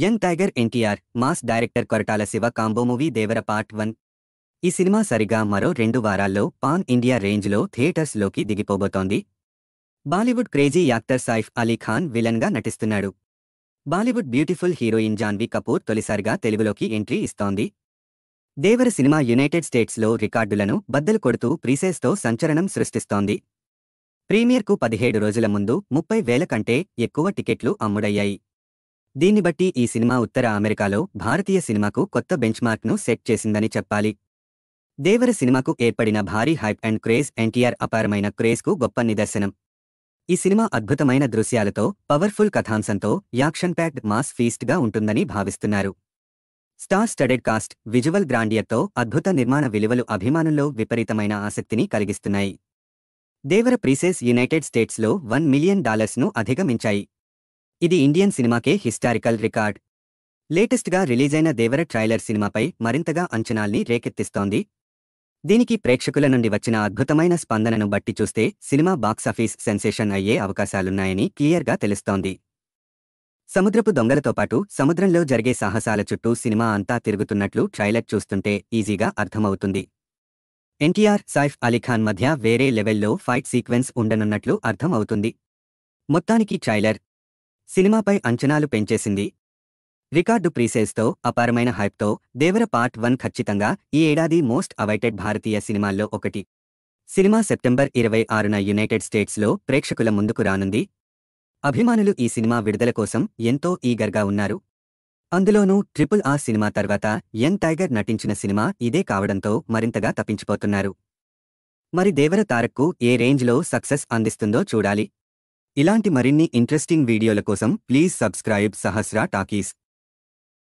Young tiger NTR, mass director Koratala Siva combo movie Devara part 1. ఈ cinema సరిగా మరో 2 వారాల్లో పాన్ ఇండియా రేంజ్లో థియేటర్స్లోకి దిగిపోబోతోంది. బాలీవుడ్ క్రేజీ యాక్టర్ సైఫ్ అలీ ఖాన్ విలన్గా నటిస్తున్నాడు. బాలీవుడ్ బ్యూటిఫుల్ హీరోయిన్ జాన్వీ కపూర్ తొలిసారిగా తెలుగులోకి ఎంట్రీ ఇస్తోంది. దేవర సినిమా యునైటెడ్ స్టేట్స్లో రికార్డులను బద్దలు కొడుతూ ప్రీసేల్స్తో సంచలనం సృష్టిస్తోంది. ప్రీమియర్కు 17 రోజుల ముందు 30,000 కంటే ఎక్కువ టికెట్లు అమ్ముడయ్యాయి. దీన్ని బట్టి ఈ సినిమా ఉత్తర అమెరికాలో భారతీయ సినిమాకు కొత్త బెంచ్మార్క్ను సెట్ చేసిందని చెప్పాలి. దేవర సినిమాకు ఏర్పడిన భారీ హైప్ అండ్ క్రేజ్ ఎన్టీఆర్ అపారమైన క్రేజ్కు గొప్ప నిదర్శనం. ఈ సినిమా అద్భుతమైన దృశ్యాలతో, పవర్ఫుల్ కథాంశంతో, యాక్షన్ ప్యాక్డ్ మాస్ ఫీస్ట్గా ఉంటుందని భావిస్తున్నారు. స్టార్ స్టడెడ్ కాస్ట్, విజువల్ గ్రాండియర్తో అద్భుత నిర్మాణ విలువలు అభిమానుల్లో విపరీతమైన ఆసక్తిని కలిగిస్తున్నాయి. దేవర ప్రీసేల్స్ యునైటెడ్ స్టేట్స్లో $1 మిలియన్ అధిగమించాయి. ఇది ఇండియన్ సినిమాకే హిస్టారికల్ రికార్డ్. లేటెస్ట్గా రిలీజైన దేవర ట్రైలర్ సినిమాపై మరింతగా అంచనాల్ని రేకెత్తిస్తోంది. దీనికి ప్రేక్షకుల నుండి వచ్చిన అద్భుతమైన స్పందనను బట్టి చూస్తే సినిమా బాక్సాఫీస్ సెన్సేషన్ అయ్యే అవకాశాలున్నాయని క్లియర్గా తెలుస్తోంది. సముద్రపు దొంగలతో పాటు సముద్రంలో జరిగే సాహసాల చుట్టూ సినిమా అంతా తిరుగుతున్నట్లు ట్రైలర్ చూస్తుంటే ఈజీగా అర్థమవుతుంది. ఎన్టీఆర్, సైఫ్ అలీఖాన్ మధ్య వేరే లెవెల్లో ఫైట్ సీక్వెన్స్ ఉండనున్నట్లు అర్థం అవుతుంది. మొత్తానికి ట్రైలర్ సినిమాపై అంచనాలు పెంచేసింది. రికార్డు ప్రీసేల్స్తో, అపారమైన హైప్తో దేవర పార్ట్ 1 ఖచ్చితంగా ఈ ఏడాది మోస్ట్ అవైటెడ్ భారతీయ సినిమాల్లో ఒకటి. సినిమా సెప్టెంబర్ 26న యునైటెడ్ స్టేట్స్లో ప్రేక్షకుల ముందుకు రానుంది. అభిమానులు ఈ సినిమా విడుదల కోసం ఎంతో ఈగర్గా ఉన్నారు. అందులోనూ RRR సినిమా తర్వాత యంగ్ టైగర్ నటించిన సినిమా ఇదే కావడంతో మరింతగా తప్పించిపోతున్నారు. మరి దేవర తారక్కు ఏ రేంజ్లో సక్సెస్ అందిస్తుందో చూడాలి. ఇలాంటి మరిన్ని ఇంట్రెస్టింగ్ వీడియోల కోసం ప్లీజ్ సబ్స్క్రైబ్ సహస్రా టాకీస్.